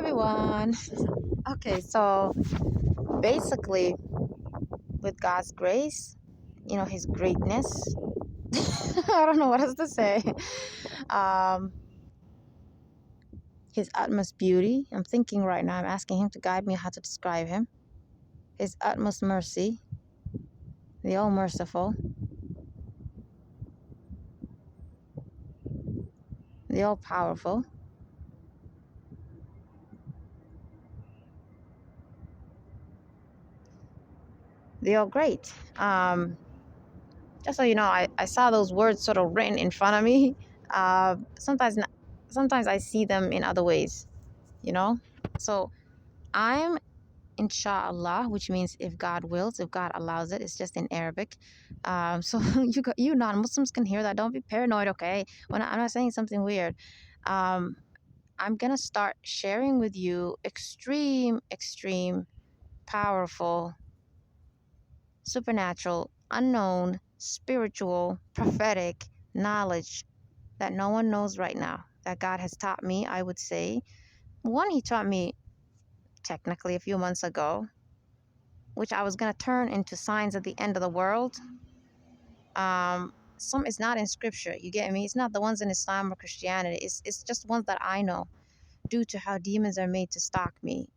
everyone. Okay, so basically, with God's grace, His greatness, I don't know what else to say. Um, His utmost beauty. I'm thinking right now, I'm asking Him to guide me how to describe Him. His utmost mercy, the all merciful, the all powerful, the all great. Just so you know, I saw those words sort of written in front of me. Sometimes, sometimes I see them in other ways, you know? So I'm inshallah, which means if God wills, if God allows it. It's just in Arabic. So you non-Muslims can hear that. Don't be paranoid, okay? I'm not saying something weird. Um, I'm gonna start sharing with you extreme, powerful, supernatural, unknown, spiritual, prophetic knowledge that no one knows right now. That God has taught me, I would say. One, He taught me technically a few months ago, which I was going to turn into signs at the end of the world. Some is not in scripture, you get me? It's not the ones in Islam or Christianity. It's just ones that I know due to how demons are made to stalk me.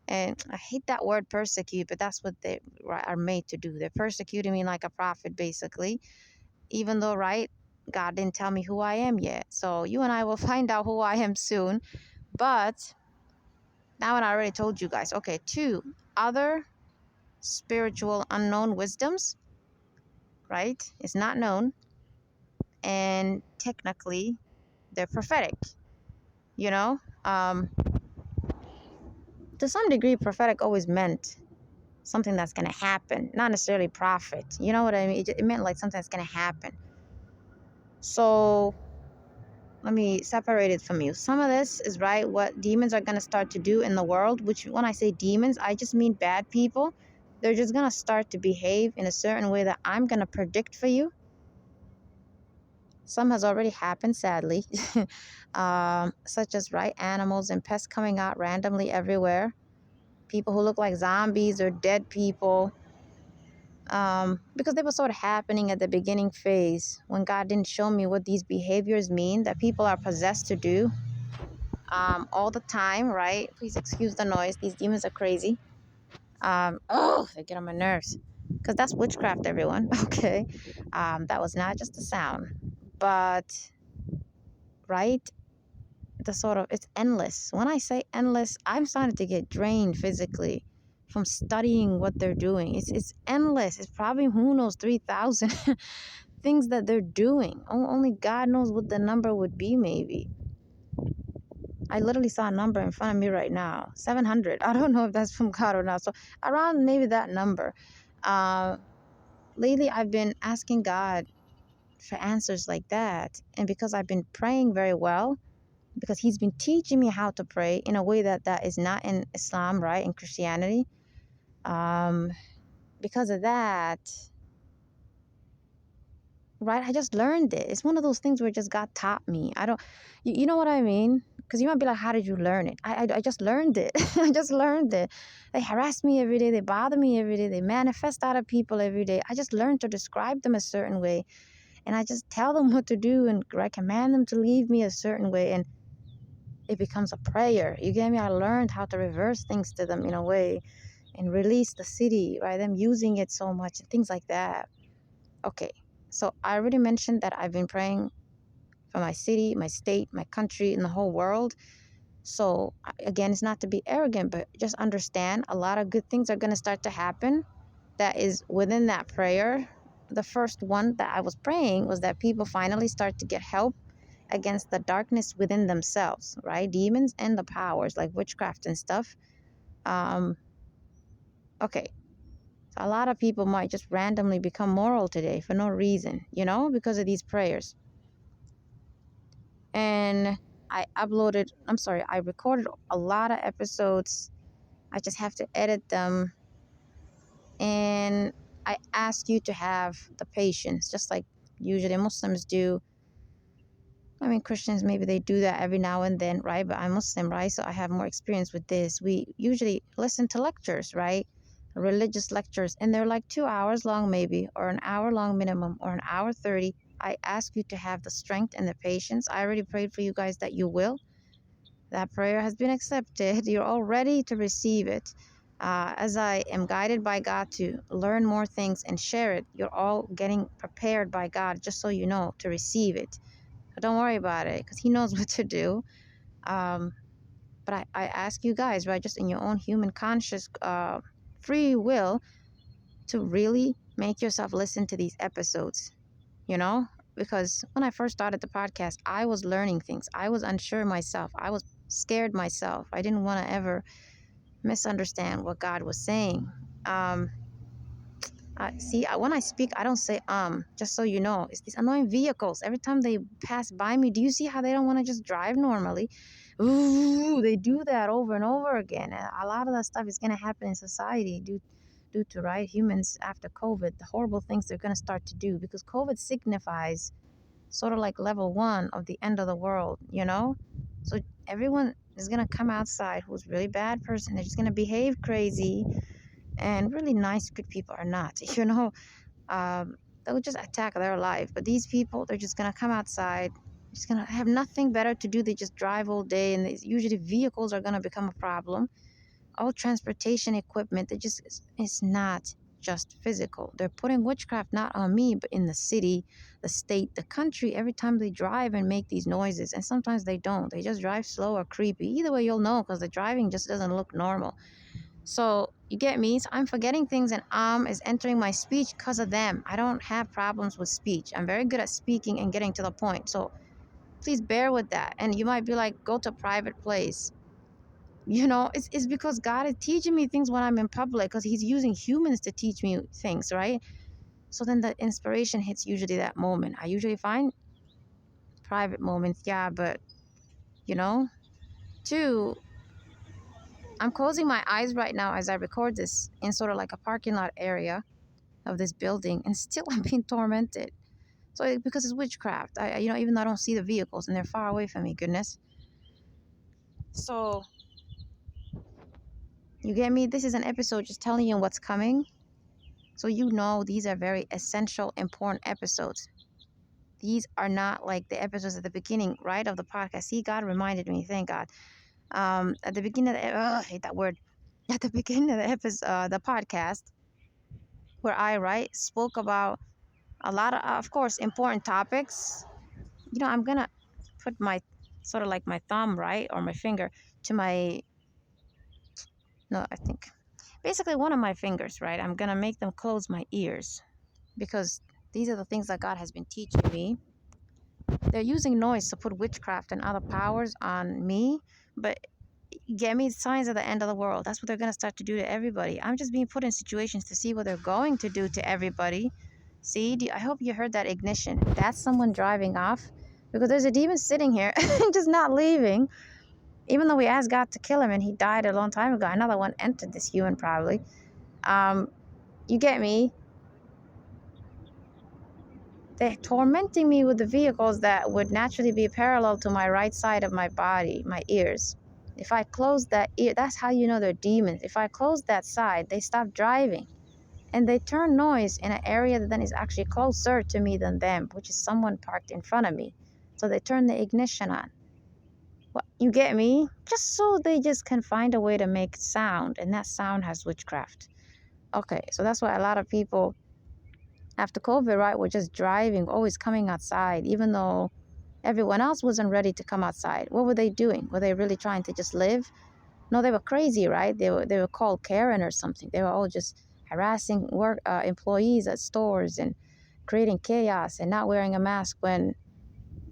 And I hate that word persecute, but that's what they are made to do. They're persecuting me like a prophet, basically. Even though, right, God didn't tell me who I am yet. So you and I will find out who I am soon. But now I already told you guys. Okay, two other spiritual unknown wisdoms, right? It's not known. And technically, they're prophetic, you know? To some degree, prophetic always meant something that's going to happen, not necessarily prophet. You know what I mean? It meant like something that's going to happen. So let me separate it from you. Some of this is right what demons are going to start to do in the world, which when I say demons, I just mean bad people. They're just going to start to behave in a certain way that I'm going to predict for you. Some has already happened, sadly, such as right animals and pests coming out randomly everywhere. People who look like zombies or dead people, because they were sort of happening at the beginning phase when God didn't show me what these behaviors mean that people are possessed to do all the time, right? Please excuse the noise. These demons are crazy. They get on my nerves because that's witchcraft, everyone. Okay, that was not just a sound, but right, the sort of it's endless. When I say endless, I'm starting to get drained physically from studying what they're doing. It's endless. It's probably who knows 3,000 things that they're doing. Only God knows what the number would be. Maybe I literally saw a number in front of me right now, 700. I don't know if that's from God or not. So around maybe that number. Lately, I've been asking God for answers like that, and because I've been praying very well, because He's been teaching me how to pray in a way that is not in Islam, right? In Christianity. Because of that, right? I just learned it. It's one of those things where it just God taught me. I don't, you know what I mean? Because you might be like, how did you learn it? I just learned it. I just learned it. They harass me every day. They bother me every day. They manifest out of people every day. I just learned to describe them a certain way. And I just tell them what to do and recommend them to leave me a certain way. And it becomes a prayer. You get me? I learned how to reverse things to them in a way and release the city, right? Them using it so much and things like that. Okay. So I already mentioned that I've been praying for my city, my state, my country, and the whole world. So again, it's not to be arrogant, but just understand a lot of good things are going to start to happen. That is within that prayer. The first one that I was praying was that people finally start to get help against the darkness within themselves, right? Demons and the powers like witchcraft and stuff. Okay. So a lot of people might just randomly become moral today for no reason, because of these prayers. And I recorded a lot of episodes. I just have to edit them. And I ask you to have the patience, just like usually Muslims do. I mean, Christians, maybe they do that every now and then, right? But I'm Muslim, right? So I have more experience with this. We usually listen to lectures, right? Religious lectures, and they're like 2 hours long, maybe, or an hour long minimum, or an hour 30. I ask you to have the strength and the patience. I already prayed for you guys that you will. That prayer has been accepted. You're all ready to receive it. As I am guided by God to learn more things and share it, you're all getting prepared by God, just so you know, to receive it. But don't worry about it, because He knows what to do. Um, but I ask you guys, right, just in your own human conscious free will, to really make yourself listen to these episodes, you know? Because when I first started the podcast, I was learning things. I was unsure myself. I was scared myself. I didn't want to ever misunderstand what God was saying. Um, when I speak, I don't say just so you know. It's these annoying vehicles. Every time they pass by me, do you see how they don't want to just drive normally? Ooh, they do that over and over again. And a lot of that stuff is going to happen in society due to, right, humans after COVID, the horrible things they're going to start to do, because COVID signifies sort of like level 1 of the end of the world, you know? So everyone is going to come outside who's really bad person. They're just going to behave crazy, and really nice, good people are not, you know? They'll just attack their life. But these people, they're just going to come outside, just going to have nothing better to do. They just drive all day, and usually vehicles are going to become a problem. All transportation equipment, it's not just physical. They're putting witchcraft not on me, but in the city, the state, the country, every time they drive and make these noises. And sometimes they don't. They just drive slow or creepy. Either way, you'll know, because the driving just doesn't look normal. So you get me? So I'm forgetting things, and is entering my speech because of them. I don't have problems with speech. I'm very good at speaking and getting to the point. So please bear with that. And you might be like, go to a private place. You know, it's because God is teaching me things when I'm in public, because He's using humans to teach me things, right? So then the inspiration hits usually that moment. I usually find private moments, yeah, but you know, two, I'm closing my eyes right now as I record this in sort of like a parking lot area of this building, and still I'm being tormented. So because it's witchcraft, even though I don't see the vehicles and they're far away from me, goodness. So you get me? This is an episode just telling you what's coming, so you know these are very essential, important episodes. These are not like the episodes at the beginning, right, of the podcast. See, God reminded me, thank God. At the beginning of I hate that word. At the beginning of the episode, the podcast, where I spoke about a lot of course, important topics. I'm gonna put my sort of like my thumb, right, or my finger to my, no, I think basically one of my fingers, right. I'm gonna make them close my ears, because these are the things that God has been teaching me. They're using noise to put witchcraft and other powers on me, but get me, signs of the end of the world. That's what they're gonna start to do to everybody. I'm just being put in situations to see what they're going to do to everybody. See, I hope you heard that ignition. That's someone driving off, because there's a demon sitting here, just not leaving. Even though we asked God to kill him and he died a long time ago, another one entered this human probably. You get me? They're tormenting me with the vehicles that would naturally be parallel to my right side of my body, my ears. If I close that ear, that's how you know they're demons. If I close that side, they stop driving. And they turn noise in an area that then is actually closer to me than them, which is someone parked in front of me. So they turn the ignition on. Well, you get me? Just so they just can find a way to make sound, and that sound has witchcraft. Okay, so that's why a lot of people after COVID, right, were just driving, always coming outside, even though everyone else wasn't ready to come outside. What were they doing? Were they really trying to just live? No, they were crazy, right? They were called Karen or something. They were all just harassing employees at stores and creating chaos and not wearing a mask when,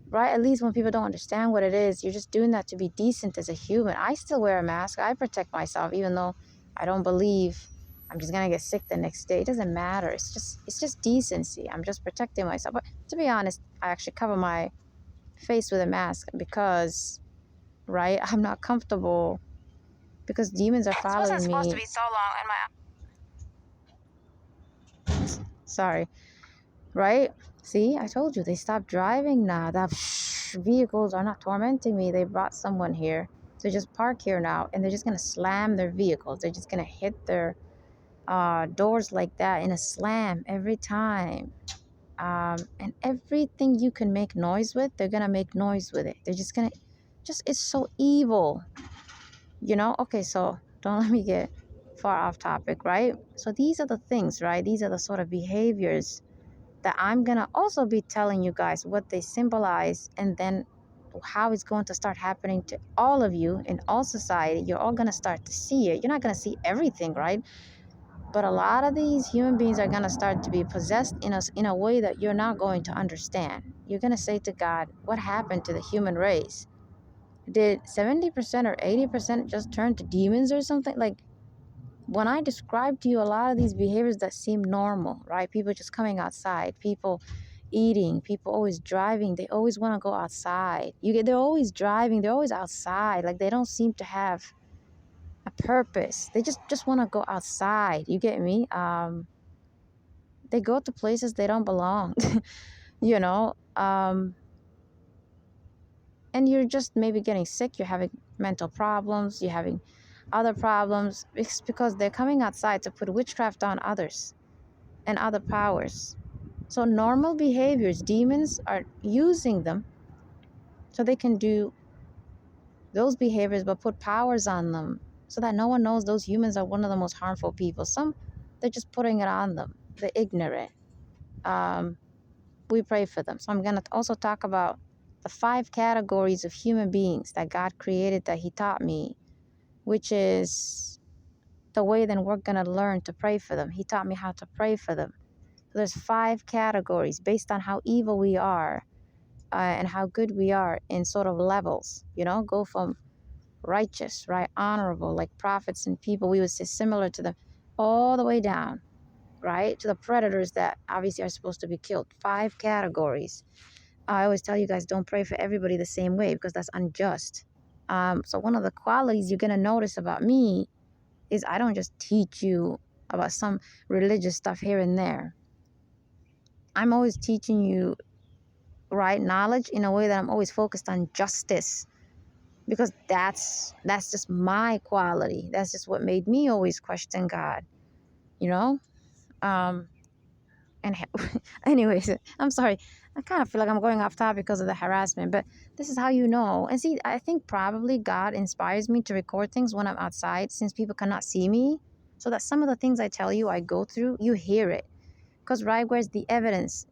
right? At least when people don't understand what it is, you're just doing that to be decent as a human. I still wear a mask. I protect myself, even though I don't believe I'm just gonna get sick the next day. It doesn't matter. It's just decency. I'm just protecting myself. But to be honest, I actually cover my face with a mask because, right, I'm not comfortable, because demons are following me. This wasn't supposed to be so long, and sorry, right? See, I told you, they stopped driving now. The vehicles are not tormenting me. They brought someone here to just park here now, and they're just going to slam their vehicles. They're just going to hit their doors like that in a slam every time. And everything you can make noise with, they're going to make noise with it. They're just going to, it's so evil, Okay, so don't let me get far off topic, right? So these are the things, right? These are the sort of behaviors that I'm going to also be telling you guys what they symbolize, and then how it's going to start happening to all of you in all society. You're all going to start to see it. You're not going to see everything, right? But a lot of these human beings are going to start to be possessed in us in a way that you're not going to understand. You're going to say to God, what happened to the human race? Did 70% or 80% just turn to demons or something? Like, when I describe to you a lot of these behaviors that seem normal, right? People just coming outside, people eating, people always driving, they always want to go outside. They're always driving, they're always outside. Like, they don't seem to have a purpose. They just want to go outside. You get me? They go to places they don't belong, you know. And you're just maybe getting sick. You're having mental problems. You're having other problems. It's because they're coming outside to put witchcraft on others and other powers. So normal behaviors, demons are using them so they can do those behaviors, but put powers on them so that no one knows those humans are one of the most harmful people. Some, they're just putting it on them. They're ignorant. We pray for them. So I'm going to also talk about the 5 categories of human beings that God created that he taught me, which is the way then we're going to learn to pray for them. He taught me how to pray for them. So there's 5 categories based on how evil we are and how good we are in sort of levels, go from righteous, right, honorable, like prophets and people, we would say similar to them, all the way down, right, to the predators that obviously are supposed to be killed. 5 categories. I always tell you guys, don't pray for everybody the same way because that's unjust. So one of the qualities you're going to notice about me is I don't just teach you about some religious stuff here and there. I'm always teaching you right knowledge in a way that I'm always focused on justice, because that's just my quality. That's just what made me always question God, you know? And anyways, I'm sorry. I kind of feel like I'm going off topic because of the harassment, but this is how you know. And see, I think probably God inspires me to record things when I'm outside, since people cannot see me, so that some of the things I tell you I go through, you hear it. Because right, where's the evidence?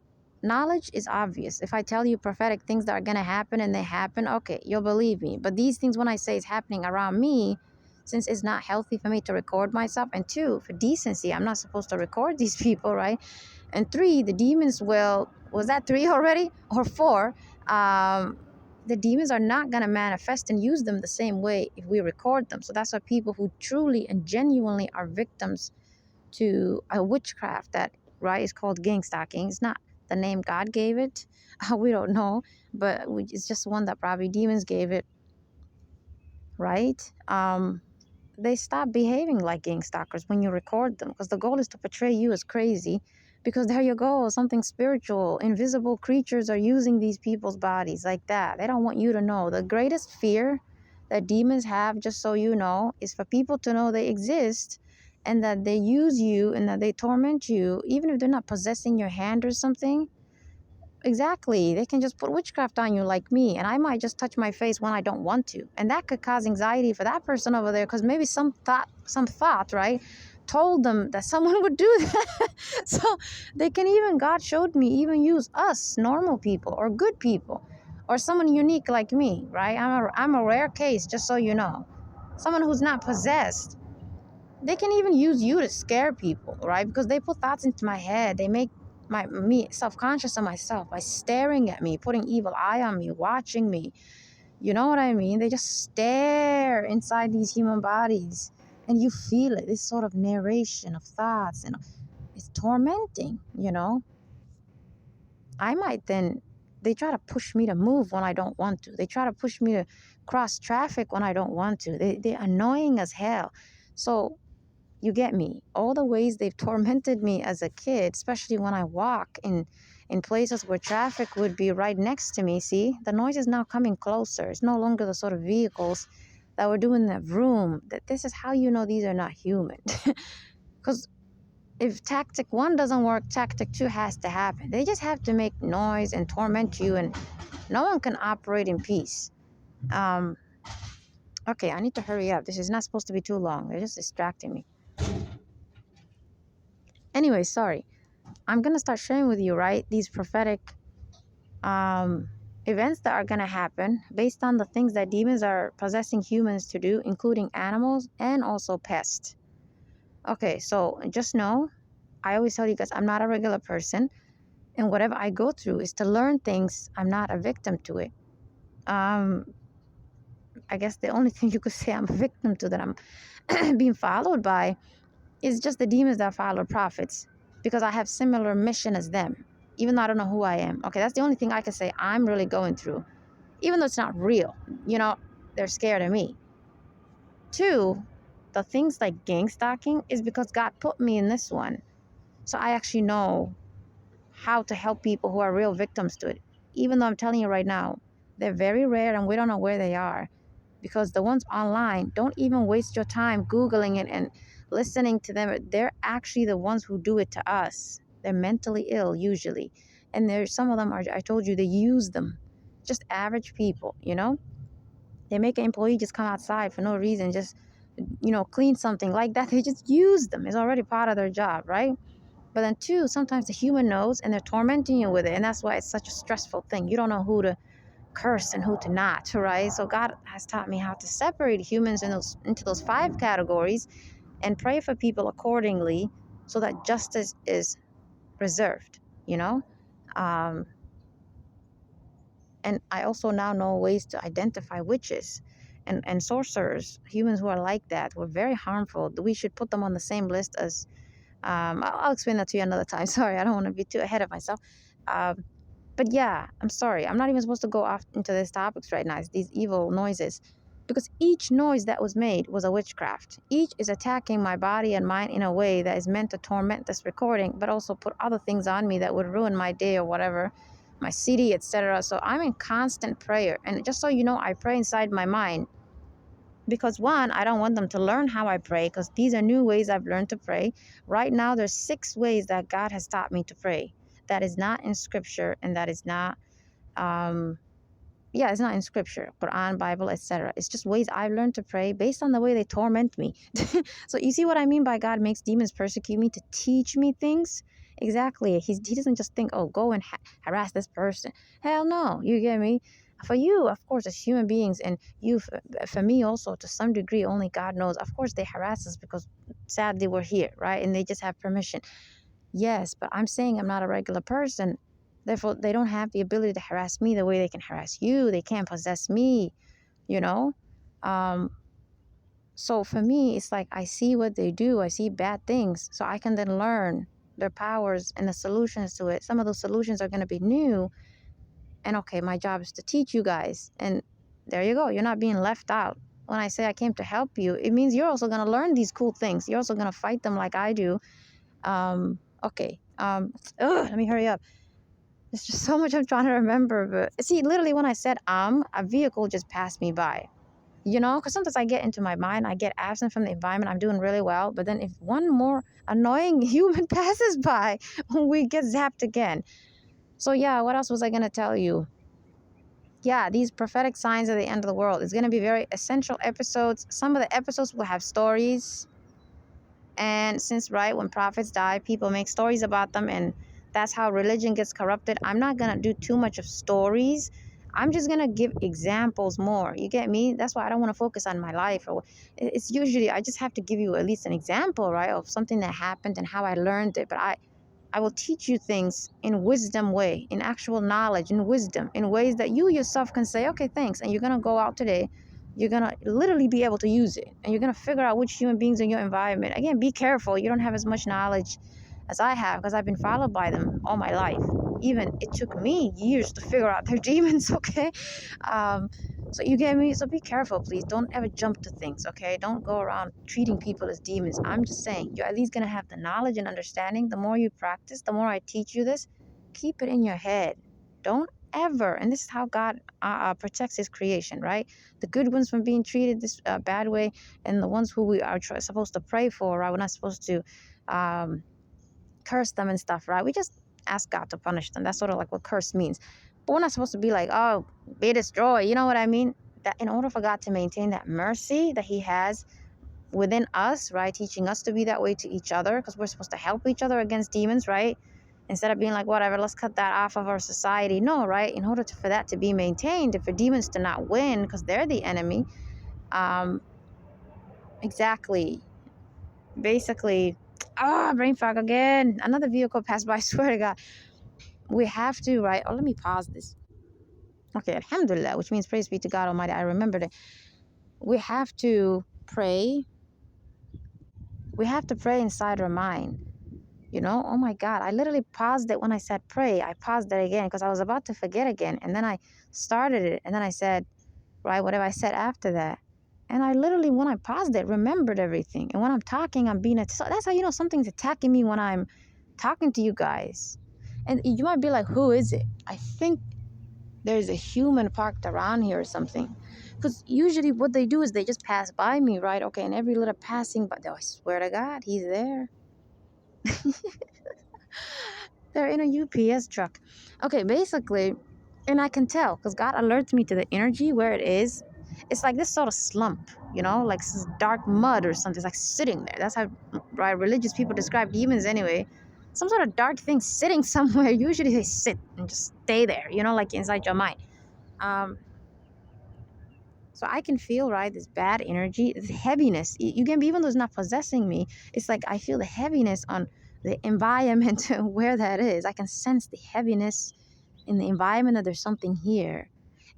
Knowledge is obvious. If I tell you prophetic things that are going to happen and they happen, okay, you'll believe me. But these things, when I say it's happening around me, since it's not healthy for me to record myself, and 2, for decency, I'm not supposed to record these people, right? And 3, the demons will, was that 3 already? Or 4? The demons are not going to manifest and use them the same way if we record them. So that's why people who truly and genuinely are victims to a witchcraft that, right, is called gang stalking. It's not the name God gave it. We don't know, but it's just one that probably demons gave it, right? They stop behaving like gang stalkers when you record them, because the goal is to portray you as crazy, because there you go, something spiritual, invisible creatures are using these people's bodies like that. They don't want you to know. The greatest fear that demons have, just so you know, is for people to know they exist and that they use you and that they torment you, even if they're not possessing your hand or something. Exactly. They can just put witchcraft on you like me, and I might just touch my face when I don't want to. And that could cause anxiety for that person over there, because maybe some thought, right, told them that someone would do that. So they can even, God showed me, even use us, normal people or good people, or someone unique like me, right? I'm a rare case, just so you know. Someone who's not possessed. They can even use you to scare people, right? Because they put thoughts into my head. They make me self-conscious of myself by staring at me, putting evil eye on me, watching me. You know what I mean? They just stare inside these human bodies, and you feel it, this sort of narration of thoughts, and it's tormenting, I might then, they try to push me to move when I don't want to. They try to push me to cross traffic when I don't want to. They're annoying as hell. So you get me? All the ways they've tormented me as a kid, especially when I walk in places where traffic would be right next to me. See, the noise is now coming closer. It's no longer the sort of vehicles that were doing the vroom. That this is how you know these are not human. Because if tactic one doesn't work, tactic two has to happen. They just have to make noise and torment you, and no one can operate in peace. Okay, I need to hurry up. This is not supposed to be too long. They're just distracting me. Anyway, sorry. I'm gonna start sharing with you, right, these prophetic events that are gonna happen based on the things that demons are possessing humans to do, including animals and also pests. Okay, so just know, I always tell you guys, I'm not a regular person, and whatever I go through is to learn things. I'm not a victim to it. I guess the only thing you could say I'm a victim to, that I'm being followed by, is just the demons that follow prophets, because I have similar mission as them, even though I don't know who I am. Okay, that's the only thing I can say I'm really going through, even though it's not real. You know, they're scared of me. Two, the things like gang stalking is because God put me in this one. So I actually know how to help people who are real victims to it. Even though I'm telling you right now, they're very rare and we don't know where they are. Because the ones online, don't even waste your time Googling it and listening to them. They're actually the ones who do it to us. They're mentally ill usually. And there's some of them are, I told you, they use them. Just average people, you know? They make an employee just come outside for no reason, just, clean something like that. They just use them. It's already part of their job, right? But then two, sometimes the human knows and they're tormenting you with it. And that's why it's such a stressful thing. You don't know who to curse and who to not, right? So God has taught me how to separate humans into those 5 categories and pray for people accordingly so that justice is preserved, you know? Um, and I also now know ways to identify witches and sorcerers, humans who are like that, were very harmful. We should put them on the same list as, I'll explain that to you another time. Sorry, I don't want to be too ahead of myself. But yeah, I'm sorry. I'm not even supposed to go off into these topics right now. It's these evil noises. Because each noise that was made was a witchcraft. Each is attacking my body and mind in a way that is meant to torment this recording, but also put other things on me that would ruin my day or whatever, my city, etc. So I'm in constant prayer. And just so you know, I pray inside my mind. Because one, I don't want them to learn how I pray, because these are new ways I've learned to pray. Right now, there's 6 ways that God has taught me to pray. That is not in scripture, and that is not, it's not in scripture, Quran, Bible, etc. It's just ways I've learned to pray based on the way they torment me. So you see what I mean by God makes demons persecute me to teach me things? Exactly. He doesn't just think, oh, go and harass this person. Hell no. You get me? For you, of course, as human beings, and you, for me also, to some degree, only God knows. Of course, they harass us because sadly we're here, right? And they just have permission. Yes, but I'm saying I'm not a regular person. Therefore, they don't have the ability to harass me the way they can harass you. They can't possess me, you know? So for me, it's like I see what they do. I see bad things. So I can then learn their powers and the solutions to it. Some of those solutions are going to be new. And okay, my job is to teach you guys. And there you go. You're not being left out. When I say I came to help you, it means you're also going to learn these cool things. You're also going to fight them like I do. Okay. Let me hurry up. There's just so much I'm trying to remember. But see, literally when I said a vehicle just passed me by. You know, because sometimes I get into my mind, I get absent from the environment, I'm doing really well. But then if one more annoying human passes by, we get zapped again. So yeah, what else was I going to tell you? Yeah, these prophetic signs of the end of the world is going to be very essential episodes. Some of the episodes will have stories. And since, right, when prophets die, people make stories about them, and that's how religion gets corrupted. I'm not going to do too much of stories. I'm just going to give examples more. You get me? That's why I don't want to focus on my life. Or it's usually, I just have to give you at least an example, right, of something that happened and how I learned it. But I will teach you things in wisdom way, in actual knowledge, in wisdom, in ways that you yourself can say, okay, thanks. And you're going to go out today. You're going to literally be able to use it. And you're going to figure out which human beings in your environment. Again, be careful. You don't have as much knowledge as I have, because I've been followed by them all my life. Even it took me years to figure out their demons, okay? So you get me? So be careful, please. Don't ever jump to things, okay? Don't go around treating people as demons. I'm just saying, you're at least going to have the knowledge and understanding. The more you practice, the more I teach you this, keep it in your head. Don't ever, and this is how God protects his creation, right? The good ones from being treated this bad way, and the ones who we are supposed to pray for, right? We're not supposed to curse them and stuff, right? We just ask God to punish them. That's sort of like what curse means. But we're not supposed to be like, oh, be destroyed. You know what I mean? That in order for God to maintain that mercy that he has within us, right? Teaching us to be that way to each other, because we're supposed to help each other against demons, right? Instead of being like, whatever, let's cut that off of our society. No, right? In order for that to be maintained, and for demons to not win, because they're the enemy. Exactly. Basically, brain fog again. Another vehicle passed by. I swear to God. We have to, right? Oh, let me pause this. Okay, alhamdulillah, which means praise be to God Almighty. I remembered it. We have to pray. We have to pray inside our mind. You know, oh my God, I literally paused it when I said pray. I paused it again because I was about to forget again. And then I started it. And then I said, right, whatever I said after that. And I literally, when I paused it, remembered everything. And when I'm talking, I'm being, that's how you know something's attacking me when I'm talking to you guys. And you might be like, who is it? I think there's a human parked around here or something. Because usually what they do is they just pass by me, right? Okay, and every little passing, but I swear to God, he's there. They're in a UPS truck. Okay, basically, and I can tell because God alerts me to the energy where it is. It's like this sort of slump, you know, like this dark mud or something. It's like sitting there. That's how, right, religious people describe demons anyway. Some sort of dark thing sitting somewhere. Usually they sit and just stay there, you know, like inside your mind. So I can feel, right, this bad energy, this heaviness. You can be, even though it's not possessing me, it's like I feel the heaviness on the environment where that is. I can sense the heaviness in the environment that there's something here.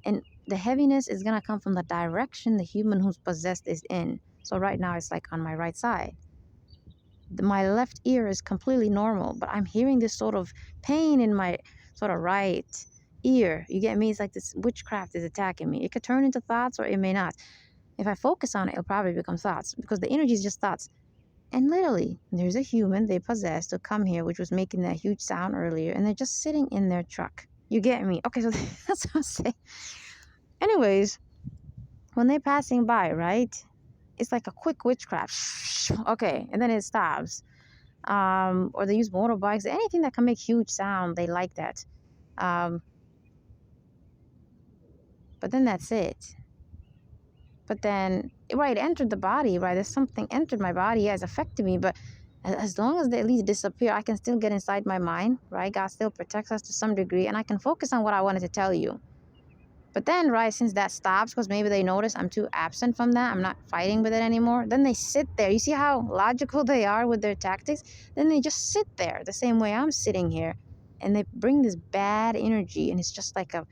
And the heaviness is going to come from the direction the human who's possessed is in. So right now it's like on my right side. My left ear is completely normal, but I'm hearing this sort of pain in my sort of right ear. You get me? It's like this witchcraft is attacking me. It could turn into thoughts or it may not. If I focus on it, it'll probably become thoughts because the energy is just thoughts. And literally, there's a human they possess to come here, which was making that huge sound earlier, and they're just sitting in their truck. You get me? Okay, so that's what I'm saying. Anyways, when they're passing by, right? It's like a quick witchcraft. Okay, and then it stops. Or they use motorbikes, anything that can make huge sound. They like that. But then that's it. But then, right, it entered the body, right? There's something entered my body, yeah, it's affected me. But as long as they at least disappear, I can still get inside my mind, right? God still protects us to some degree, and I can focus on what I wanted to tell you. But then, right, since that stops, because maybe they notice I'm too absent from that, I'm not fighting with it anymore, then they sit there. You see how logical they are with their tactics? Then they just sit there the same way I'm sitting here. And they bring this bad energy, and it's just like a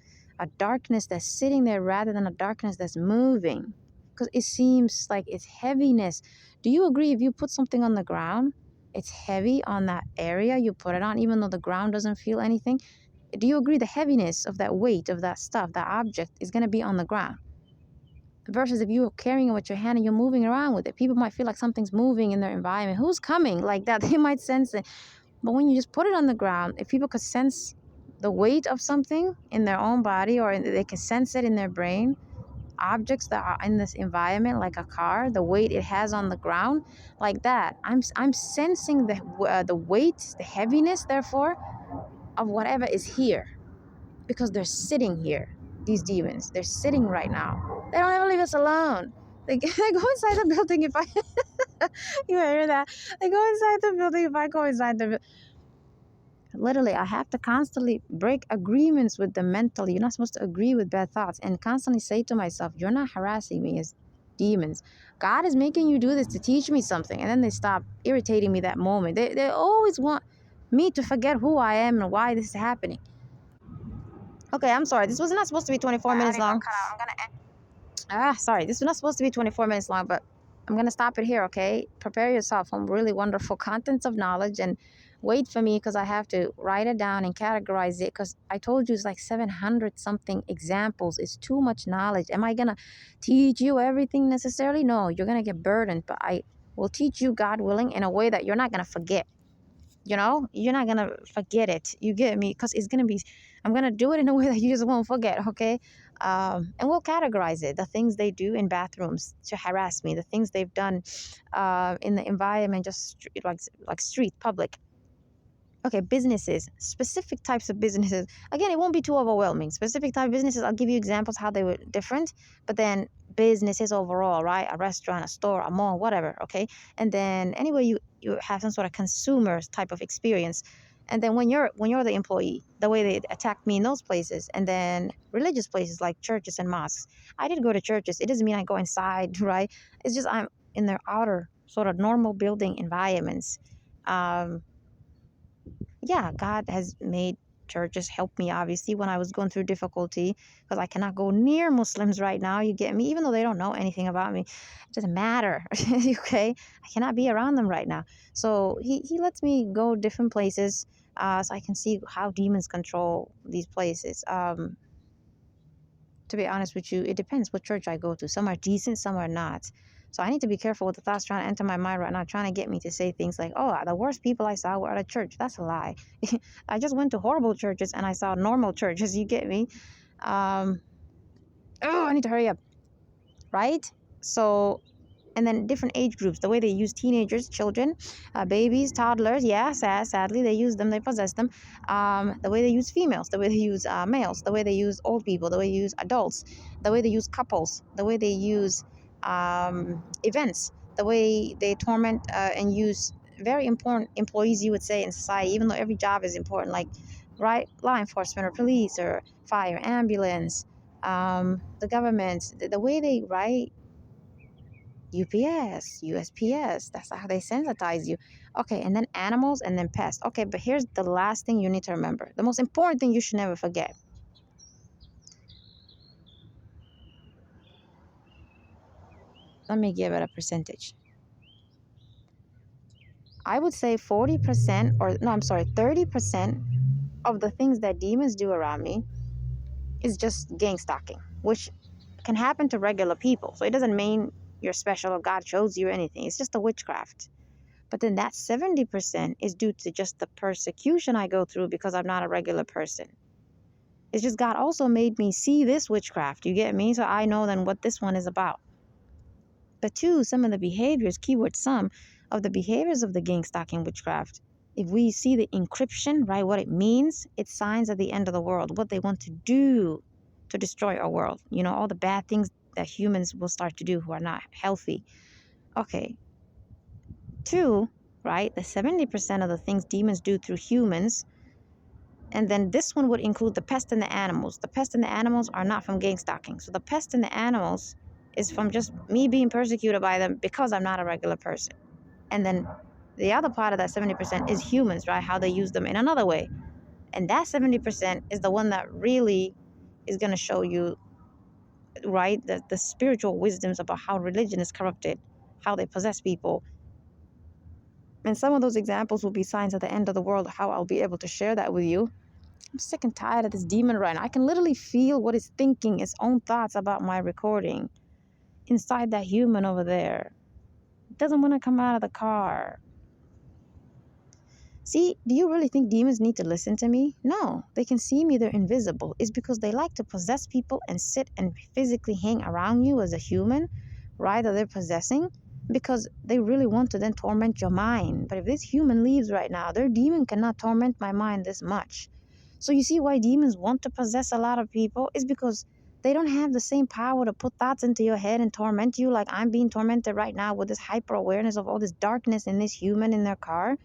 darkness that's sitting there rather than a darkness that's moving. Because it seems like it's heaviness. Do you agree if you put something on the ground, it's heavy on that area you put it on, even though the ground doesn't feel anything? Do you agree the heaviness of that weight of that stuff, that object, is going to be on the ground? Versus if you're carrying it with your hand and you're moving around with it, people might feel like something's moving in their environment. Who's coming like that? They might sense it. But when you just put it on the ground, if people could sense the weight of something in their own body, or they can sense it in their brain, objects that are in this environment, like a car, the weight it has on the ground, like that, I'm sensing the weight, the heaviness, therefore, of whatever is here, because they're sitting here. These demons, they're sitting right now. They don't ever leave us alone. They go inside the building if I you hear that? They go inside the building if I go inside the literally, I have to constantly break agreements with them mentally. You're not supposed to agree with bad thoughts, and constantly say to myself, you're not harassing me as demons. God is making you do this to teach me something. And then they stop irritating me that moment. They always want me to forget who I am and why this is happening. Okay, I'm sorry. This was not supposed to be 24 minutes long. Sorry. This was not supposed to be 24 minutes long, but I'm going to stop it here, okay? Prepare yourself for really wonderful contents of knowledge, and wait for me because I have to write it down and categorize it, because I told you it's like 700 something examples. It's too much knowledge. Am I going to teach you everything necessarily? No, you're going to get burdened, but I will teach you, God willing, in a way that you're not going to forget. you're not gonna forget it. You get me? Because it's gonna be, I'm gonna do it in a way that you just won't forget. Okay. And we'll categorize it, the things they do in bathrooms to harass me, the things they've done in the environment, just like street public. Okay, businesses, specific types of businesses. Again, it won't be too overwhelming. Specific type of businesses, I'll give you examples how they were different, but then businesses overall, right? A restaurant, a store, a mall, whatever, okay? And then anywhere you have some sort of consumer type of experience. And then when you're the employee, the way they attacked me in those places, and then religious places like churches and mosques. I did go to churches. It doesn't mean I go inside, right? It's just I'm in their outer sort of normal building environments. Um, yeah, God has made churches help me, obviously, when I was going through difficulty, because I cannot go near Muslims right now. You get me? Even though they don't know anything about me, it doesn't matter. Okay, I cannot be around them right now. So he lets me go different places, so I can see how demons control these places. To be honest with you, it depends what church I go to. Some are decent, some are not. So I need to be careful with the thoughts trying to enter my mind right now, trying to get me to say things like, oh, the worst people I saw were at a church. That's a lie. I just went to horrible churches and I saw normal churches. You get me? Um, oh, I need to hurry up. Right? So and then different age groups, the way they use teenagers, children, babies, toddlers. Yeah, sadly they use them, they possess them. The way they use females, the way they use males, the way they use old people, the way they use adults, the way they use couples, the way they use events, the way they torment and use very important employees, you would say, in society, even though every job is important, like right, law enforcement or police or fire, ambulance, the government, the way they write UPS, USPS. That's how they sensitize you. Okay, and then animals and then pests. Okay, but here's the last thing you need to remember. The most important thing you should never forget. Let me give it a percentage. I would say 40%, or no, I'm sorry, 30% of the things that demons do around me is just gang stalking, which can happen to regular people. So it doesn't mean you're special or God chose you or anything. It's just a witchcraft. But then that 70% is due to just the persecution I go through because I'm not a regular person. It's just God also made me see this witchcraft. You get me? So I know then what this one is about. But two, some of the behaviors, keyword some, of the behaviors of the gang stalking witchcraft. If we see the encryption, right, what it means, it's signs of the end of the world, what they want to do to destroy our world. All the bad things that humans will start to do who are not healthy. Okay. Two, right, the 70% of the things demons do through humans. And then this one would include the pest and the animals. The pest and the animals are not from gang stalking. So the pest and the animals is from just me being persecuted by them because I'm not a regular person. And then the other part of that 70% is humans, right? How they use them in another way. And that 70% is the one that really is going to show you, right, the spiritual wisdoms about how religion is corrupted, how they possess people. And some of those examples will be signs at the end of the world, how I'll be able to share that with you. I'm sick and tired of this demon right now. I can literally feel what it's thinking, its own thoughts about my recording inside that human over there. It doesn't want to come out of the car. See, do you really think demons need to listen to me? No, they can see me, they're invisible. It's because they like to possess people and sit and physically hang around you as a human, right? That they're possessing because they really want to then torment your mind. But if this human leaves right now, their demon cannot torment my mind this much. So you see why demons want to possess a lot of people is because they don't have the same power to put thoughts into your head and torment you like I'm being tormented right now with this hyper awareness of all this darkness in this human in their car,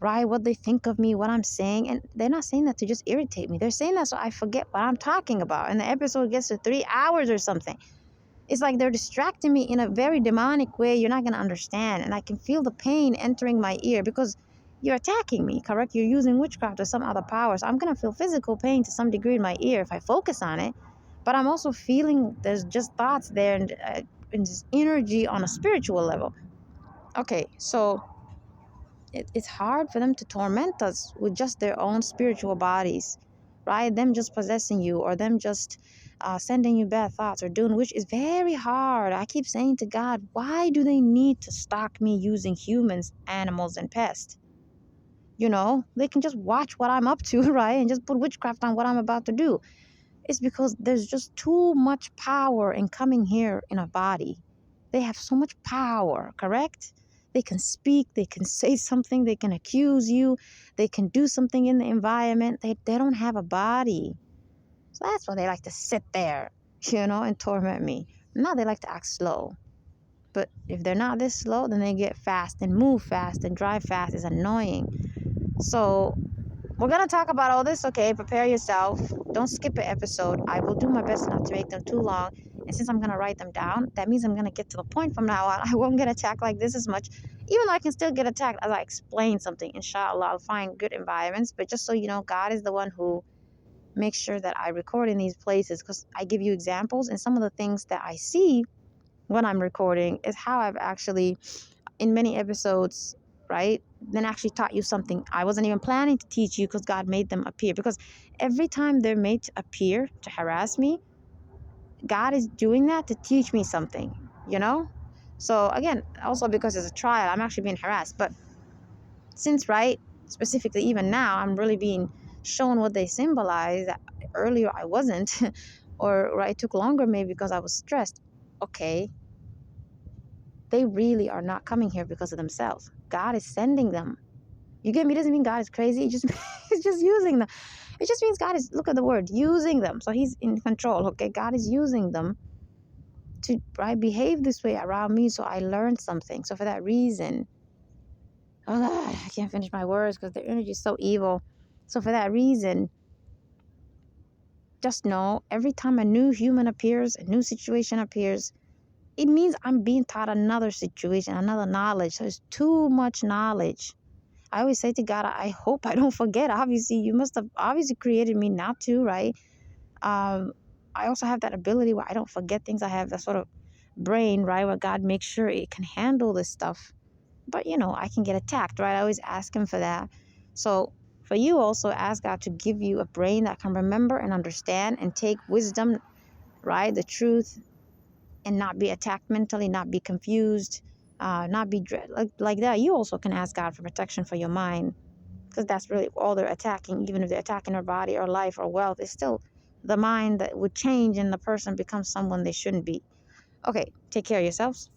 right? What they think of me, what I'm saying. And they're not saying that to just irritate me. They're saying that so I forget what I'm talking about. And the episode gets to 3 hours or something. It's like they're distracting me in a very demonic way you're not going to understand. And I can feel the pain entering my ear because you're attacking me, correct? You're using witchcraft or some other power. So I'm going to feel physical pain to some degree in my ear if I focus on it. But I'm also feeling there's just thoughts there and just energy on a spiritual level. Okay, so it's hard for them to torment us with just their own spiritual bodies, right? Them just possessing you or them just sending you bad thoughts or doing, which is very hard. I keep saying to God, why do they need to stalk me using humans, animals, and pests? They can just watch what I'm up to, right? And just put witchcraft on what I'm about to do. It's because there's just too much power in coming here in a body. They have so much power, correct? They can speak, they can say something, they can accuse you, they can do something in the environment. They don't have a body. So that's why they like to sit there, and torment me. Now they like to act slow. But if they're not this slow, then they get fast and move fast and drive fast. It's annoying. So we're going to talk about all this, okay? Prepare yourself. Don't skip an episode. I will do my best not to make them too long. And since I'm going to write them down, that means I'm going to get to the point from now on. I won't get attacked like this as much, even though I can still get attacked as I explain something. Inshallah, I'll find good environments. But just so you know, God is the one who makes sure that I record in these places, because I give you examples, and some of the things that I see when I'm recording is how I've actually, in many episodes, right, then actually taught you something I wasn't even planning to teach you, because God made them appear. Because every time they're made to appear to harass me, God is doing that to teach me something, So again, also because it's a trial, I'm actually being harassed. But since, right, specifically even now, I'm really being shown what they symbolize. Earlier I wasn't, or it took longer maybe because I was stressed. Okay, they really are not coming here because of themselves. God is sending them. You get me? It doesn't mean God is crazy. It just He's just using them. It just means God is, look at the word, using them. So He's in control. Okay, God is using them to, right, behave this way around me, so I learned something. So for that reason, oh God, I can't finish my words because their energy is so evil. So for that reason, just know every time a new human appears, a new situation appears, it means I'm being taught another situation, another knowledge. So it's too much knowledge. I always say to God, I hope I don't forget. Obviously, you must have obviously created me not to, right? I also have that ability where I don't forget things. I have that sort of brain, right, where God makes sure it can handle this stuff. But, I can get attacked, right? I always ask Him for that. So for you also, ask God to give you a brain that can remember and understand and take wisdom, right, the truth, and not be attacked mentally, not be confused, not be like that. You also can ask God for protection for your mind, because that's really all they're attacking. Even if they're attacking our body or life or wealth, it's still the mind that would change and the person becomes someone they shouldn't be. Okay, take care of yourselves.